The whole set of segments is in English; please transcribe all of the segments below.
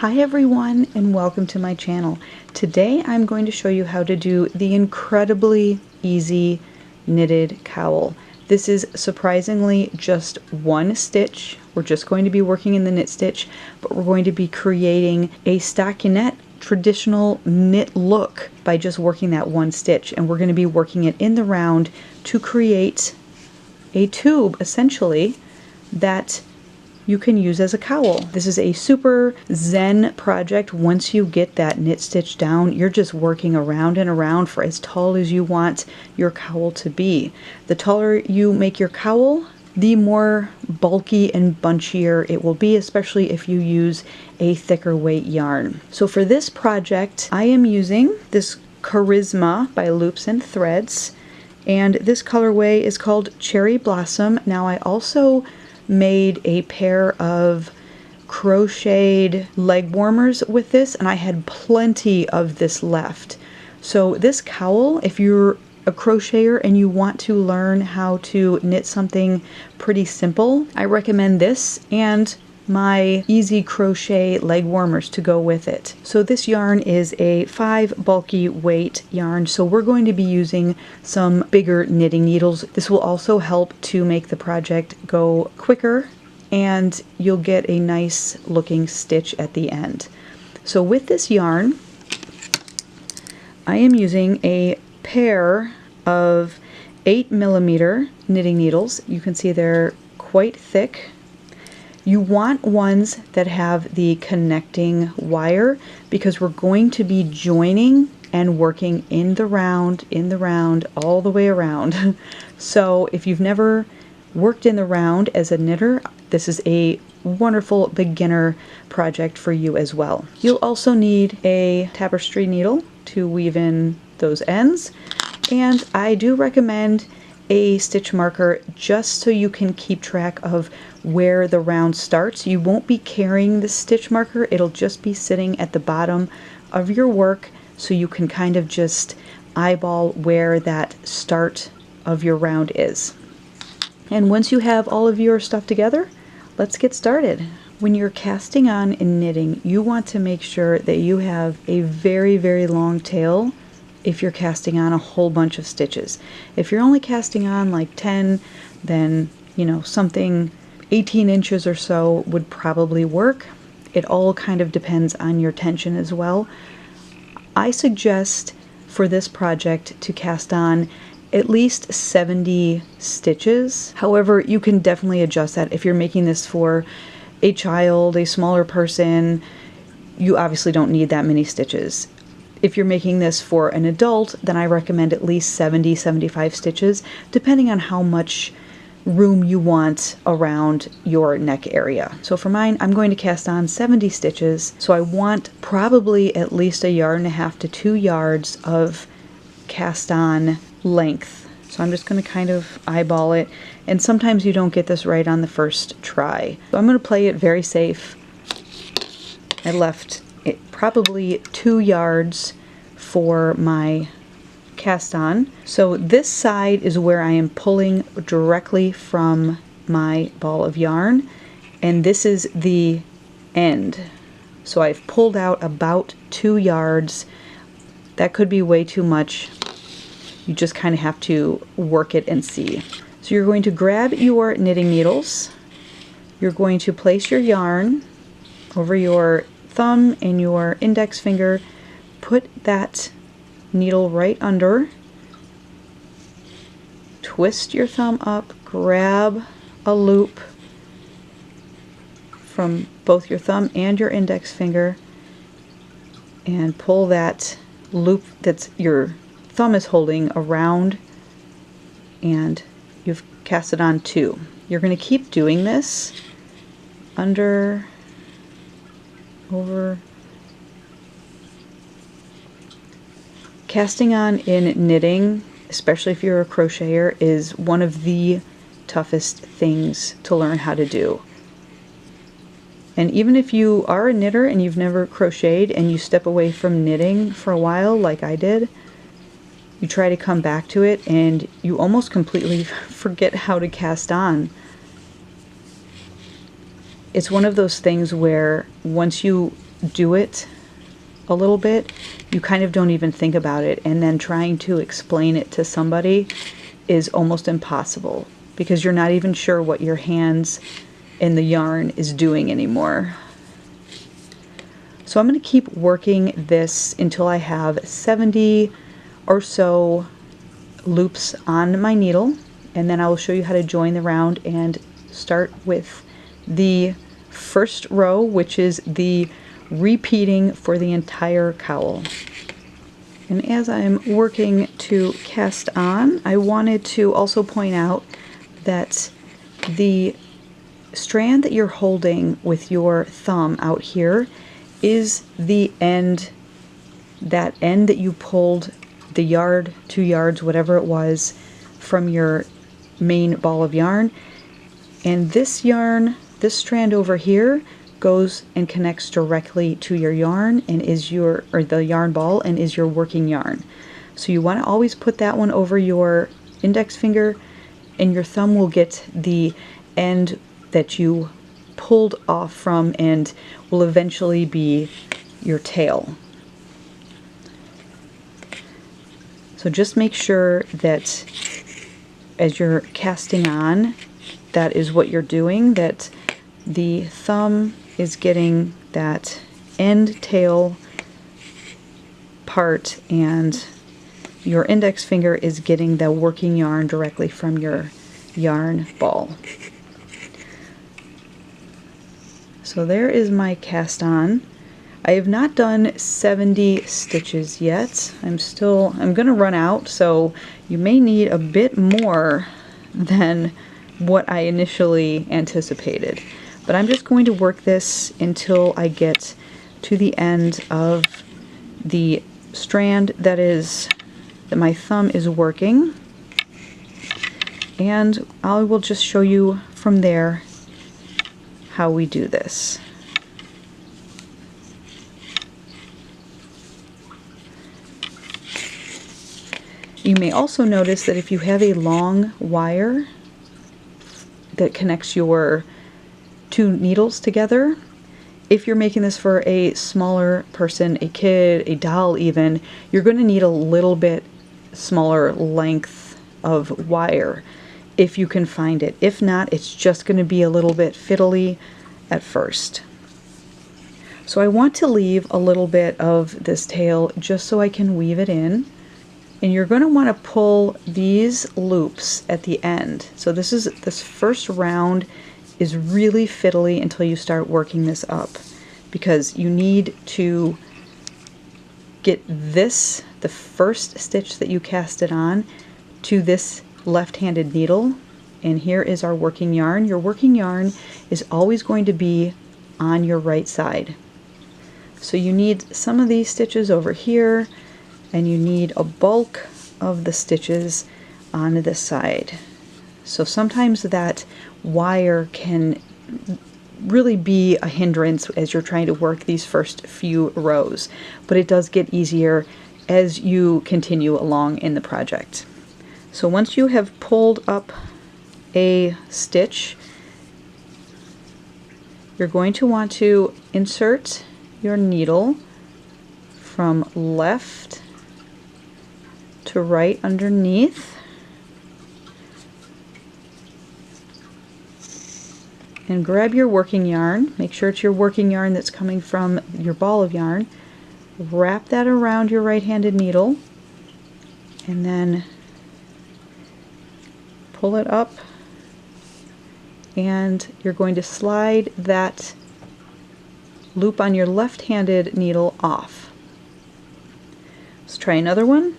Hi everyone and welcome to my channel. Today I'm going to show you how to do the incredibly easy knitted cowl. This is surprisingly just one stitch. We're just going to be working in the knit stitch, but we're going to be creating a stockinette traditional knit look by just working that one stitch, and we're going to be working it in the round to create a tube essentially that you can use as a cowl. This is a super zen project. Once you get that knit stitch down, you're just working around and around for as tall as you want your cowl to be. The taller you make your cowl, the more bulky and bunchier it will be, especially if you use a thicker weight yarn. So for this project, I am using this Charisma by Loops and Threads, and this colorway is called Cherry Blossom. Now I also made a pair of crocheted leg warmers with this, and I had plenty of this left. So this cowl, if you're a crocheter and you want to learn how to knit something pretty simple, I recommend this and my easy crochet leg warmers to go with it. So this yarn is a 5 bulky weight yarn, so we're going to be using some bigger knitting needles. This will also help to make the project go quicker, and you'll get a nice looking stitch at the end. So with this yarn, I am using a pair of 8mm knitting needles. You can see they're quite thick. You want ones that have the connecting wire because we're going to be joining and working in the round, all the way around. So if you've never worked in the round as a knitter, this is a wonderful beginner project for you as well. You'll also need a tapestry needle to weave in those ends, and I do recommend a stitch marker just so you can keep track of where the round starts. You won't be carrying the stitch marker, it'll just be sitting at the bottom of your work so you can kind of just eyeball where that start of your round is. And once you have all of your stuff together, let's get started. When you're casting on and knitting, you want to make sure that you have a very, very long tail if you're casting on a whole bunch of stitches. If you're only casting on like 10, then something 18 inches or so would probably work. It all kind of depends on your tension as well. I suggest for this project to cast on at least 70 stitches. However, you can definitely adjust that. If you're making this for a child, a smaller person, you obviously don't need that many stitches. If you're making this for an adult, then I recommend at least 70-75 stitches, depending on how much room you want around your neck area. So for mine, I'm going to cast on 70 stitches, so I want probably at least 1.5 yards to 2 yards of cast on length. So I'm just going to kind of eyeball it, and sometimes you don't get this right on the first try. So I'm going to play it very safe. I left it probably 2 yards for my cast on. So this side is where I am pulling directly from my ball of yarn, and this is the end. So I've pulled out about 2 yards. That could be way too much. You just kind of have to work it and see. So you're going to grab your knitting needles. You're going to place your yarn over your thumb and your index finger. Put that needle right under. Twist your thumb up, grab a loop from both your thumb and your index finger, and pull that loop that's your thumb is holding around, and you've cast it on 2. You're going to keep doing this under, over. Casting on in knitting, especially if you're a crocheter, is one of the toughest things to learn how to do. And even if you are a knitter and you've never crocheted and you step away from knitting for a while like I did, you try to come back to it and you almost completely forget how to cast on. It's one of those things where once you do it a little bit, you kind of don't even think about it, and then trying to explain it to somebody is almost impossible because you're not even sure what your hands and the yarn is doing anymore. So I'm going to keep working this until I have 70 or so loops on my needle, and then I will show you how to join the round and start with the first row, which is the repeating for the entire cowl. And as I'm working to cast on, I wanted to also point out that the strand that you're holding with your thumb out here is the end, that end that you pulled the yard, 2 yards, whatever it was, from your main ball of yarn. And this yarn, this strand over here, goes and connects directly to your yarn and is your, or the yarn ball, and is your working yarn. So you want to always put that one over your index finger, and your thumb will get the end that you pulled off from and will eventually be your tail. So just make sure that as you're casting on, that is what you're doing, that the thumb is getting that end tail part and your index finger is getting the working yarn directly from your yarn ball. So there is my cast on. I have not done 70 stitches yet. I'm going to run out, so you may need a bit more than what I initially anticipated. But I'm just going to work this until I get to the end of the strand that my thumb is working, and I will just show you from there how we do this. You may also notice that if you have a long wire that connects your 2 needles together, if you're making this for a smaller person, a kid, a doll even, you're going to need a little bit smaller length of wire if you can find it. If not, it's just going to be a little bit fiddly at first. So I want to leave a little bit of this tail just so I can weave it in. And you're going to want to pull these loops at the end. So this first round is really fiddly until you start working this up, because you need to get this, the first stitch that you casted on, to this left-handed needle, and here is our working yarn. Your working yarn is always going to be on your right side. So you need some of these stitches over here, and you need a bulk of the stitches on this side. So sometimes that wire can really be a hindrance as you're trying to work these first few rows, but it does get easier as you continue along in the project. So once you have pulled up a stitch, you're going to want to insert your needle from left to right underneath, and grab your working yarn. Make sure it's your working yarn that's coming from your ball of yarn. Wrap that around your right-handed needle, and then pull it up, and you're going to slide that loop on your left-handed needle off. Let's try another one.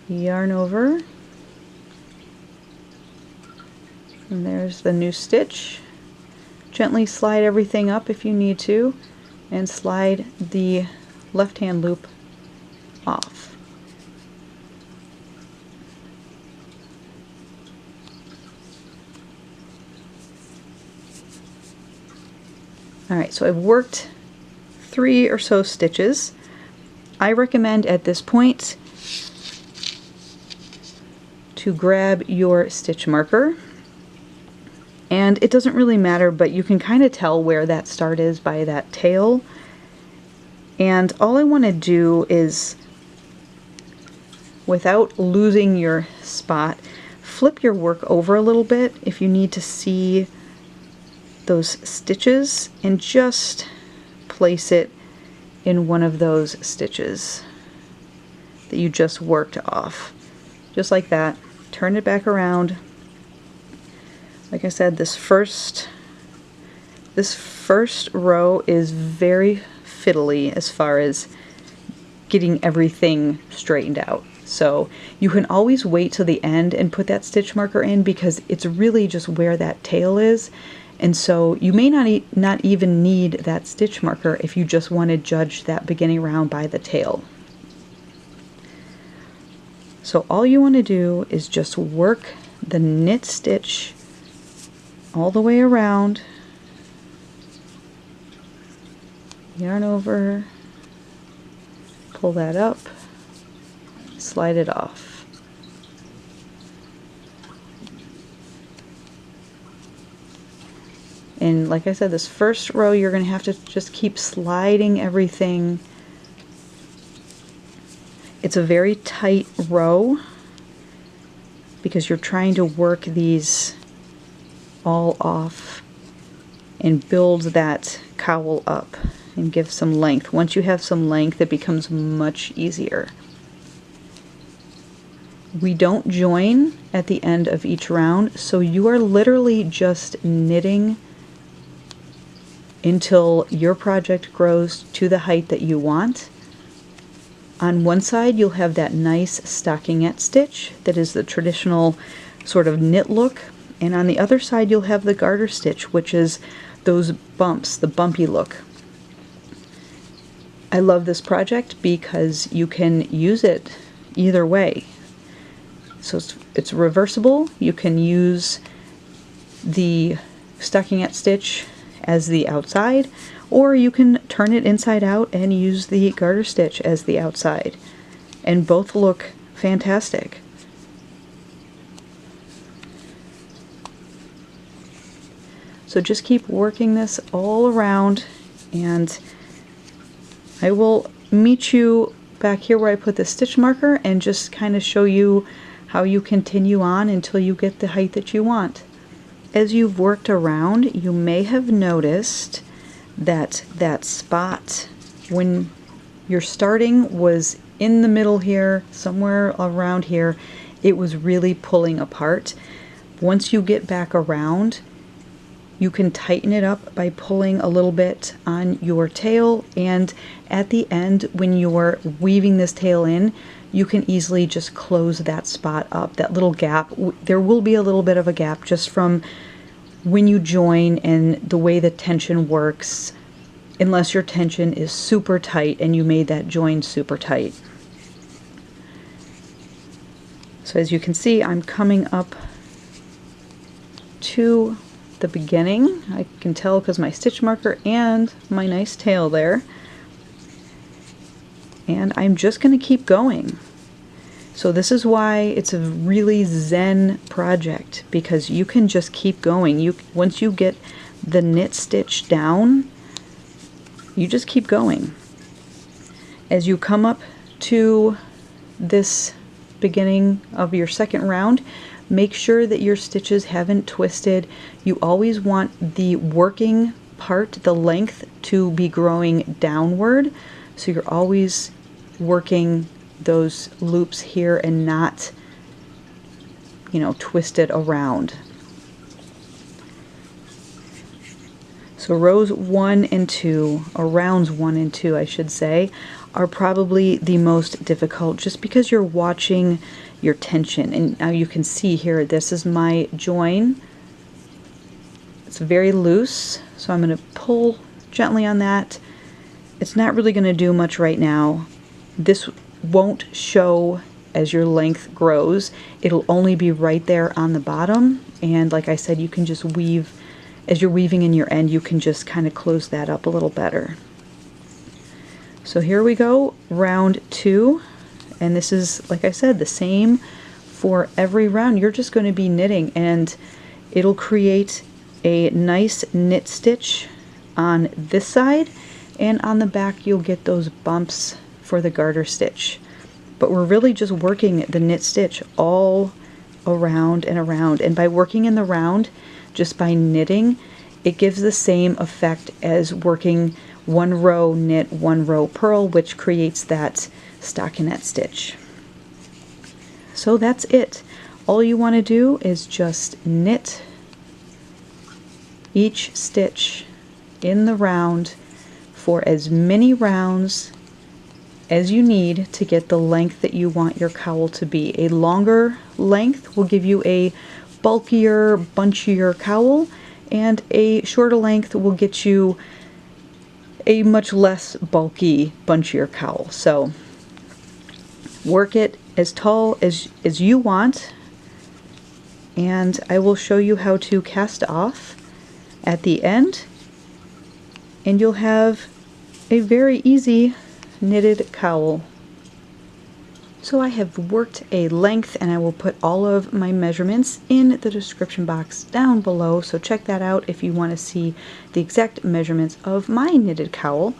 Yarn over, and there's the new stitch. Gently slide everything up if you need to, and slide the left-hand loop off. Alright, so I've worked 3 or so stitches. I recommend at this point to grab your stitch marker And it doesn't really matter, but you can kind of tell where that start is by that tail. And all I want to do is, without losing your spot, flip your work over a little bit if you need to see those stitches, and just place it in one of those stitches that you just worked off. Just like that. Turn it back around. Like I said, this first row is very fiddly as far as getting everything straightened out. So you can always wait till the end and put that stitch marker in, because it's really just where that tail is. And so you may not even need that stitch marker if you just want to judge that beginning round by the tail. So all you want to do is just work the knit stitch all the way around, yarn over, pull that up, slide it off. And like I said, this first row you're going to have to just keep sliding everything. It's a very tight row because you're trying to work these all off and build that cowl up and give some length. Once you have some length, it becomes much easier. We don't join at the end of each round, so you are literally just knitting until your project grows to the height that you want. On one side you'll have that nice stockinette stitch that is the traditional sort of knit look, and on the other side you'll have the garter stitch, which is those bumps, the bumpy look. I love this project because you can use it either way. So it's reversible. You can use the stockinette stitch as the outside, or you can turn it inside out and use the garter stitch as the outside, and both look fantastic. So just keep working this all around, and I will meet you back here where I put the stitch marker and just kind of show you how you continue on until you get the height that you want. As you've worked around, you may have noticed that that spot when you're starting was in the middle here, somewhere around here. It was really pulling apart. Once you get back around, you can tighten it up by pulling a little bit on your tail, and at the end when you're weaving this tail in, you can easily just close that spot up, that little gap. There will be a little bit of a gap just from when you join and the way the tension works, unless your tension is super tight and you made that join super tight. So as you can see, I'm coming up to the beginning. I can tell because my stitch marker and my nice tail there. And I'm just going to keep going. So this is why it's a really zen project, because you can just keep going. Once you get the knit stitch down, you just keep going. As you come up to this beginning of your second round, make sure that your stitches haven't twisted. You always want the working part, the length, to be growing downward, so you're always working those loops here and not, you know, twisted around. So rows 1 and 2, or rounds 1 and 2 I should say, are probably the most difficult, just because you're watching your tension. And now you can see here, this is my join. It's very loose, so I'm going to pull gently on that. It's not really going to do much right now. This won't show as your length grows. It'll only be right there on the bottom, and like I said, you can just weave, as you're weaving in your end, you can just kind of close that up a little better. So here we go, round 2, and this is, like I said, the same for every round. You're just going to be knitting, and it'll create a nice knit stitch on this side, and on the back you'll get those bumps for the garter stitch. But we're really just working the knit stitch all around and around, and by working in the round, just by knitting, it gives the same effect as working one row knit, one row purl, which creates that stockinette stitch. So that's it. All you want to do is just knit each stitch in the round for as many rounds as you need to get the length that you want your cowl to be. A longer length will give you a bulkier, bunchier cowl, and a shorter length will get you a much less bulky, bunchier cowl. So work it as tall as you want, and I will show you how to cast off at the end, and you'll have a very easy knitted cowl. So I have worked a length, and I will put all of my measurements in the description box down below, so check that out if you want to see the exact measurements of my knitted cowl.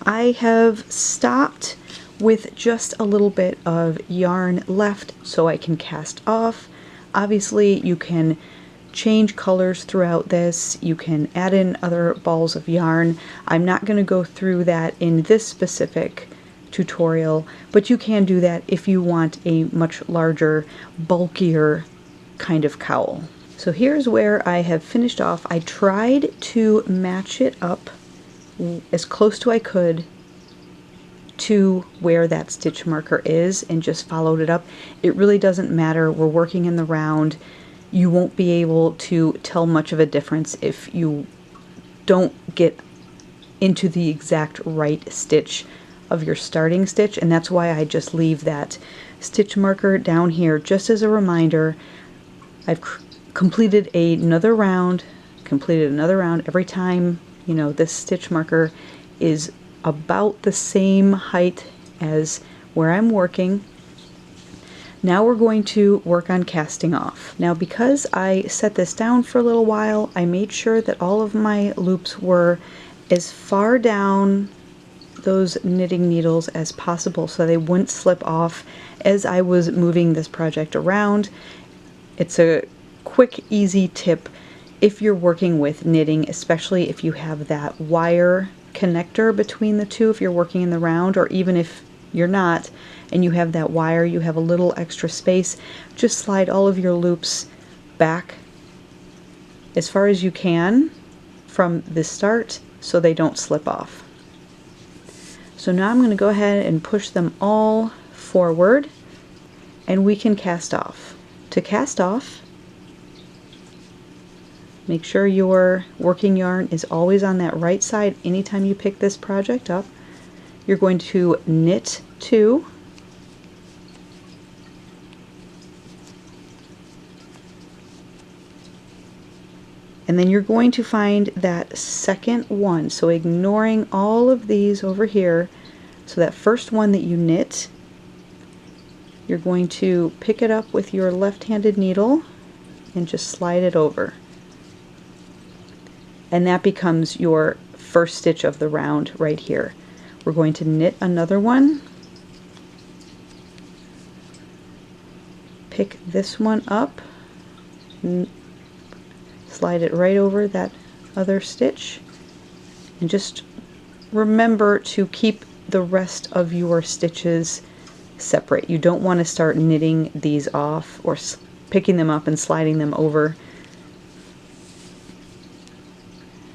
I have stopped with just a little bit of yarn left so I can cast off. Obviously you can change colors throughout this, you can add in other balls of yarn. I'm not going to go through that in this specific tutorial, but you can do that if you want a much larger, bulkier kind of cowl. So here's where I have finished off. I tried to match it up as close to I could to where that stitch marker is and just followed it up. It really doesn't matter. We're working in the round. You won't be able to tell much of a difference if you don't get into the exact right stitch of your starting stitch, and that's why I just leave that stitch marker down here just as a reminder. I've completed another round every time, you know, this stitch marker is about the same height as where I'm working. Now we're going to work on casting off. Now because I set this down for a little while, I made sure that all of my loops were as far down those knitting needles as possible so they wouldn't slip off as I was moving this project around. It's a quick, easy tip if you're working with knitting, especially if you have that wire connector between the two, if you're working in the round, or even if you're not and you have that wire, you have a little extra space, just slide all of your loops back as far as you can from the start so they don't slip off. So now I'm going to go ahead and push them all forward and we can cast off. To cast off, make sure your working yarn is always on that right side anytime you pick this project up. You're going to knit 2, and then you're going to find that second one, so ignoring all of these over here. So that first one that you knit, you're going to pick it up with your left-handed needle and just slide it over, and that becomes your first stitch of the round right here. We're going to knit another one, pick this one up, slide it right over that other stitch, and just remember to keep the rest of your stitches separate. You don't want to start knitting these off or picking them up and sliding them over.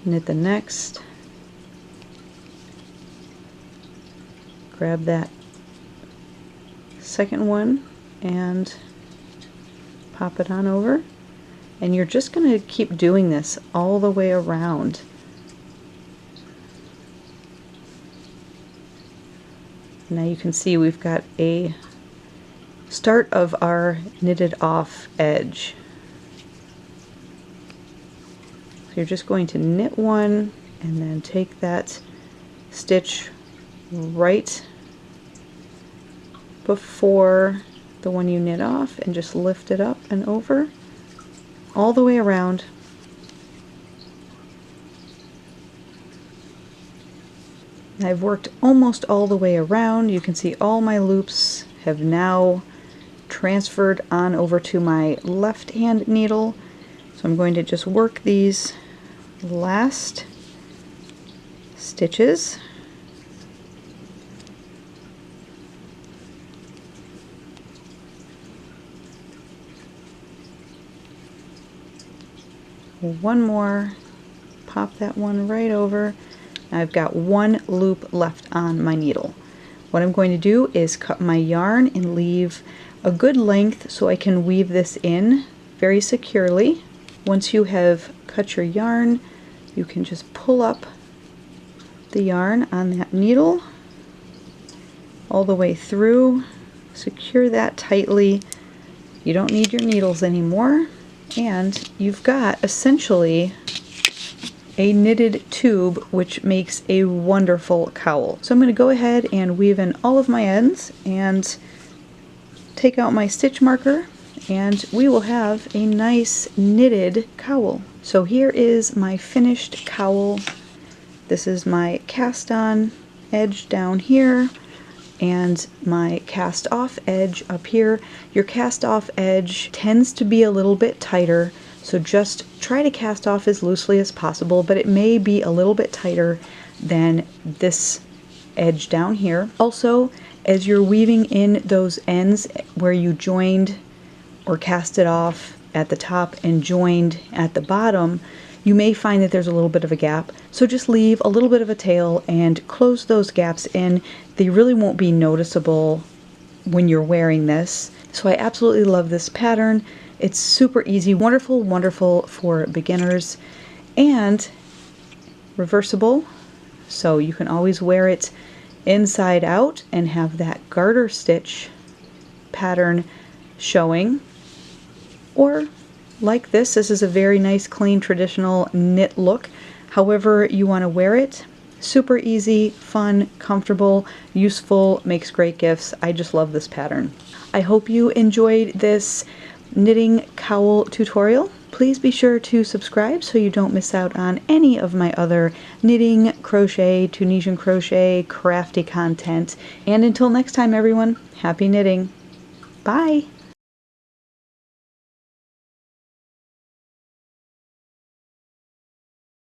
Knit the next, grab that second one and pop it on over. And you're just going to keep doing this all the way around. Now you can see we've got a start of our knitted off edge. So you're just going to knit one and then take that stitch right before the one you knit off and just lift it up and over all the way around. I've worked almost all the way around. You can see all my loops have now transferred on over to my left hand needle. So I'm going to just work these last stitches. One more, pop that one right over. Now I've got one loop left on my needle. What I'm going to do is cut my yarn and leave a good length so I can weave this in very securely. Once you have cut your yarn, you can just pull up the yarn on that needle all the way through, secure that tightly. You don't need your needles anymore, and you've got essentially a knitted tube, which makes a wonderful cowl. So I'm going to go ahead and weave in all of my ends and take out my stitch marker, and we will have a nice knitted cowl. So here is my finished cowl. This is my cast on edge down here and my cast off edge up here. Your cast off edge tends to be a little bit tighter, so just try to cast off as loosely as possible, but it may be a little bit tighter than this edge down here. Also, as you're weaving in those ends where you joined or cast it off at the top and joined at the bottom, you may find that there's a little bit of a gap. So just leave a little bit of a tail and close those gaps in. They really won't be noticeable when you're wearing this. So I absolutely love this pattern. It's super easy, wonderful, wonderful for beginners, and reversible. So you can always wear it inside out and have that garter stitch pattern showing. Or like this is a very nice, clean, traditional knit look. However you want to wear it, super easy, fun, comfortable, useful, makes great gifts. I just love this pattern. I hope you enjoyed this knitting cowl tutorial. Please be sure to subscribe so you don't miss out on any of my other knitting, crochet, Tunisian crochet, crafty content. And until next time, everyone, happy knitting. Bye!